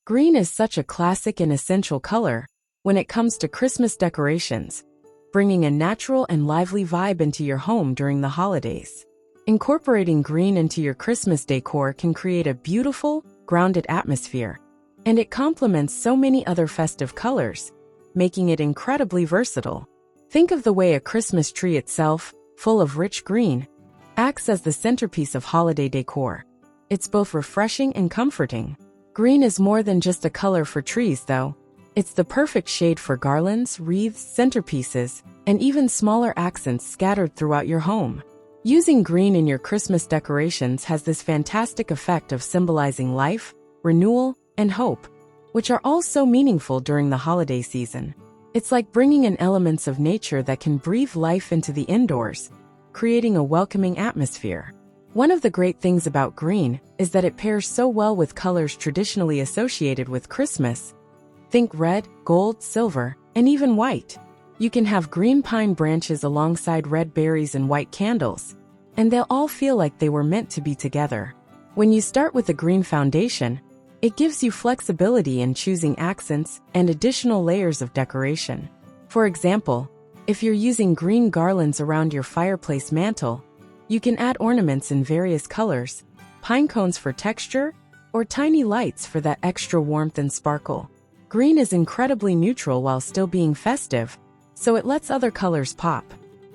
Green is such a classic and essential color when it comes to Christmas decorations, bringing a natural and lively vibe into your home during the holidays. Incorporating green into your Christmas decor can create a beautiful, grounded atmosphere, and it complements so many other festive colors, making it incredibly versatile. Think of the way a Christmas tree itself, full of rich green, acts as the centerpiece of holiday decor. It's both refreshing and comforting. Green is more than just a color for trees, though. It's the perfect shade for garlands, wreaths, centerpieces, and even smaller accents scattered throughout your home. Using green in your Christmas decorations has this fantastic effect of symbolizing life, renewal, and hope, which are all so meaningful during the holiday season. It's like bringing in elements of nature that can breathe life into the indoors, creating a welcoming atmosphere. One of the great things about green is that it pairs so well with colors traditionally associated with Christmas. Think red, gold, silver, and even white. You can have green pine branches alongside red berries and white candles, and they'll all feel like they were meant to be together. When you start with a green foundation, it gives you flexibility in choosing accents and additional layers of decoration. For example, if you're using green garlands around your fireplace mantle, you can add ornaments in various colors, pine cones for texture, or tiny lights for that extra warmth and sparkle. Green is incredibly neutral while still being festive, so it lets other colors pop.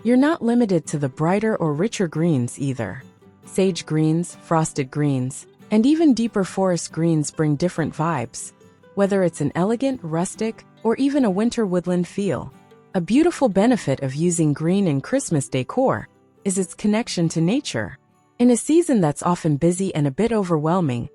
You're not limited to the brighter or richer greens either. Sage greens, frosted greens, and even deeper forest greens bring different vibes, whether it's an elegant, rustic, or even a winter woodland feel. A beautiful benefit of using green in Christmas decor is its connection to nature. In a season that's often busy and a bit overwhelming,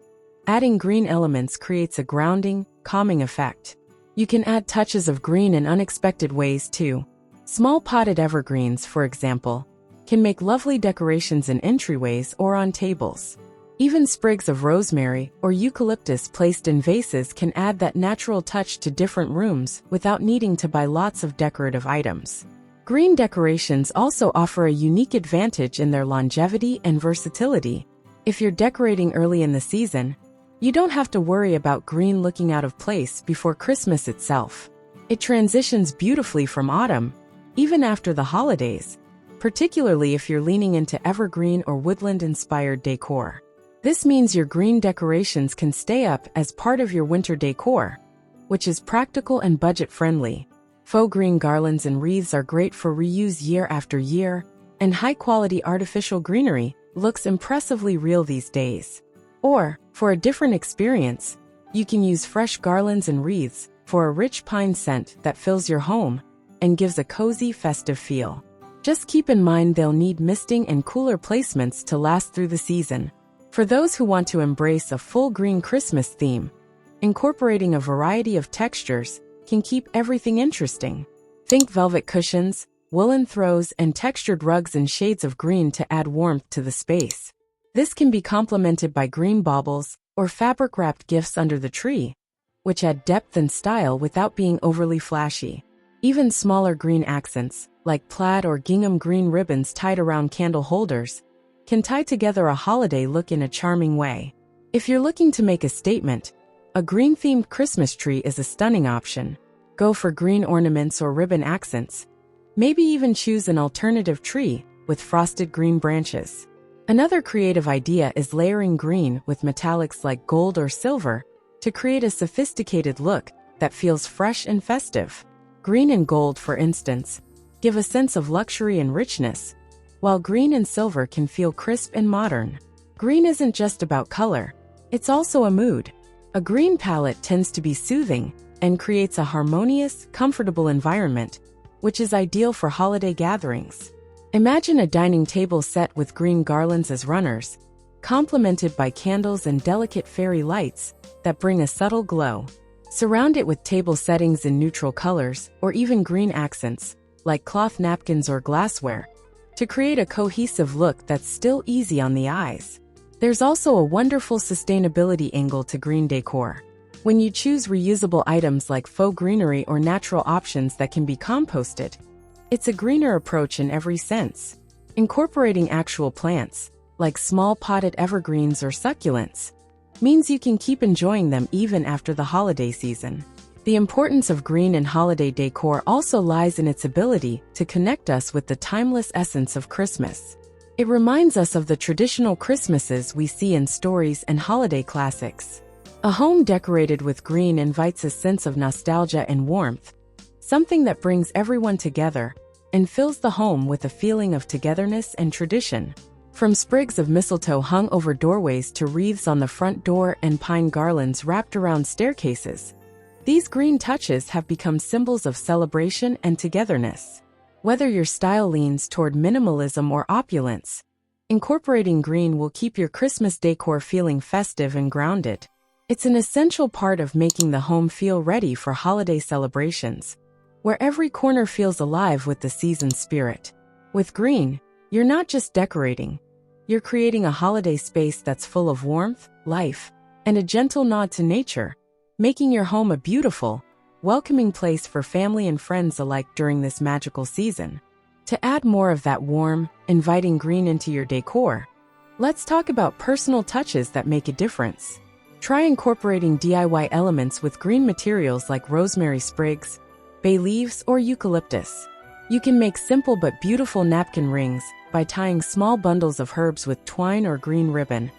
adding green elements creates a grounding, calming effect. You can add touches of green in unexpected ways too. Small potted evergreens, for example, can make lovely decorations in entryways or on tables. Even sprigs of rosemary or eucalyptus placed in vases can add that natural touch to different rooms without needing to buy lots of decorative items. Green decorations also offer a unique advantage in their longevity and versatility. If you're decorating early in the season, you don't have to worry about green looking out of place before Christmas itself. It transitions beautifully from autumn, even after the holidays, particularly if you're leaning into evergreen or woodland-inspired decor. This means your green decorations can stay up as part of your winter decor, which is practical and budget-friendly. Faux green garlands and wreaths are great for reuse year after year, and high-quality artificial greenery looks impressively real these days. Or, for a different experience, you can use fresh garlands and wreaths for a rich pine scent that fills your home and gives a cozy, festive feel. Just keep in mind they'll need misting and cooler placements to last through the season. For those who want to embrace a full green Christmas theme, incorporating a variety of textures can keep everything interesting. Think velvet cushions, woolen throws, and textured rugs in shades of green to add warmth to the space. This can be complemented by green baubles or fabric-wrapped gifts under the tree, which add depth and style without being overly flashy. Even smaller green accents, like plaid or gingham green ribbons tied around candle holders, can tie together a holiday look in a charming way. If you're looking to make a statement, a green-themed Christmas tree is a stunning option. Go for green ornaments or ribbon accents. Maybe even choose an alternative tree with frosted green branches. Another creative idea is layering green with metallics like gold or silver to create a sophisticated look that feels fresh and festive. Green and gold, for instance, give a sense of luxury and richness, while green and silver can feel crisp and modern. Green isn't just about color, it's also a mood. A green palette tends to be soothing and creates a harmonious, comfortable environment, which is ideal for holiday gatherings. Imagine a dining table set with green garlands as runners, complemented by candles and delicate fairy lights that bring a subtle glow. Surround it with table settings in neutral colors or even green accents, like cloth napkins or glassware, to create a cohesive look that's still easy on the eyes. There's also a wonderful sustainability angle to green decor. When you choose reusable items like faux greenery or natural options that can be composted, it's a greener approach in every sense. Incorporating actual plants, like small potted evergreens or succulents, means you can keep enjoying them even after the holiday season. The importance of green in holiday decor also lies in its ability to connect us with the timeless essence of Christmas. It reminds us of the traditional Christmases we see in stories and holiday classics. A home decorated with green invites a sense of nostalgia and warmth, something that brings everyone together and fills the home with a feeling of togetherness and tradition. From sprigs of mistletoe hung over doorways to wreaths on the front door and pine garlands wrapped around staircases, these green touches have become symbols of celebration and togetherness. Whether your style leans toward minimalism or opulence, incorporating green will keep your Christmas decor feeling festive and grounded. It's an essential part of making the home feel ready for holiday celebrations, where every corner feels alive with the season spirit. With green, you're not just decorating, you're creating a holiday space that's full of warmth, life, and a gentle nod to nature, making your home a beautiful, welcoming place for family and friends alike during this magical season. To add more of that warm, inviting green into your decor, let's talk about personal touches that make a difference. Try incorporating DIY elements with green materials like rosemary sprigs, bay leaves, or eucalyptus. You can make simple but beautiful napkin rings by tying small bundles of herbs with twine or green ribbon,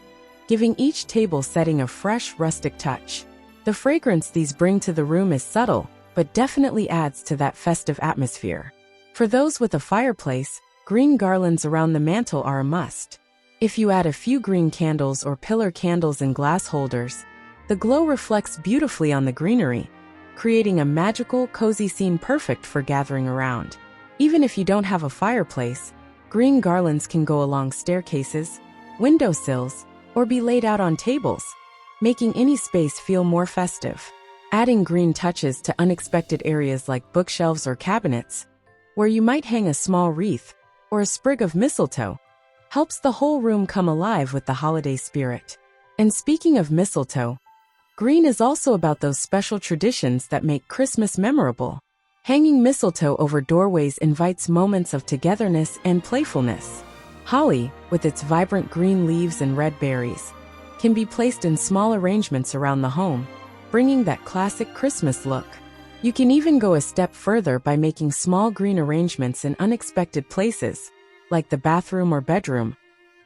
giving each table setting a fresh, rustic touch. The fragrance these bring to the room is subtle, but definitely adds to that festive atmosphere. For those with a fireplace, green garlands around the mantel are a must. If you add a few green candles or pillar candles in glass holders, the glow reflects beautifully on the greenery, creating a magical, cozy scene perfect for gathering around. Even if you don't have a fireplace, green garlands can go along staircases, windowsills, or be laid out on tables, making any space feel more festive. Adding green touches to unexpected areas like bookshelves or cabinets, where you might hang a small wreath or a sprig of mistletoe, helps the whole room come alive with the holiday spirit. And speaking of mistletoe, green is also about those special traditions that make Christmas memorable. Hanging mistletoe over doorways invites moments of togetherness and playfulness. Holly, with its vibrant green leaves and red berries, can be placed in small arrangements around the home, bringing that classic Christmas look. You can even go a step further by making small green arrangements in unexpected places, like the bathroom or bedroom,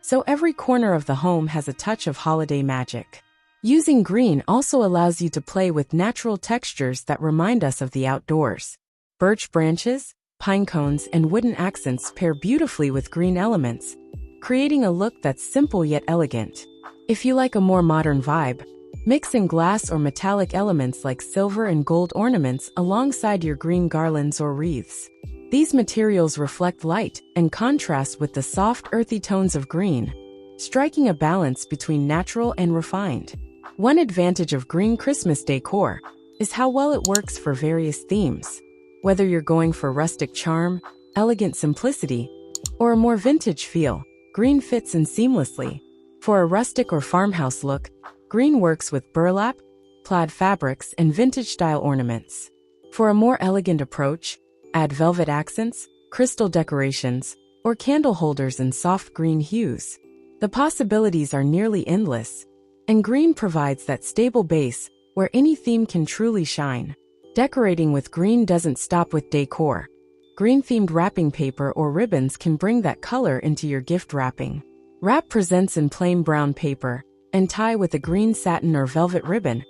so every corner of the home has a touch of holiday magic. Using green also allows you to play with natural textures that remind us of the outdoors. Birch branches, pine cones, and wooden accents pair beautifully with green elements, creating a look that's simple yet elegant. If you like a more modern vibe, mix in glass or metallic elements like silver and gold ornaments alongside your green garlands or wreaths. These materials reflect light and contrast with the soft, earthy tones of green, striking a balance between natural and refined. One advantage of green Christmas decor is how well it works for various themes. Whether you're going for rustic charm, elegant simplicity, or a more vintage feel, green fits in seamlessly. For a rustic or farmhouse look, green works with burlap, plaid fabrics, and vintage-style ornaments. For a more elegant approach, add velvet accents, crystal decorations, or candle holders in soft green hues. The possibilities are nearly endless, and green provides that stable base where any theme can truly shine. Decorating with green doesn't stop with decor. Green-themed wrapping paper or ribbons can bring that color into your gift wrapping. Wrap presents in plain brown paper and tie with a green satin or velvet ribbon,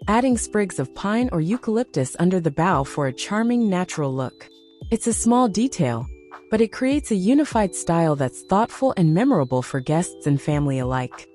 adding sprigs of pine or eucalyptus under the bow for a charming natural look. It's a small detail, but it creates a unified style that's thoughtful and memorable for guests and family alike.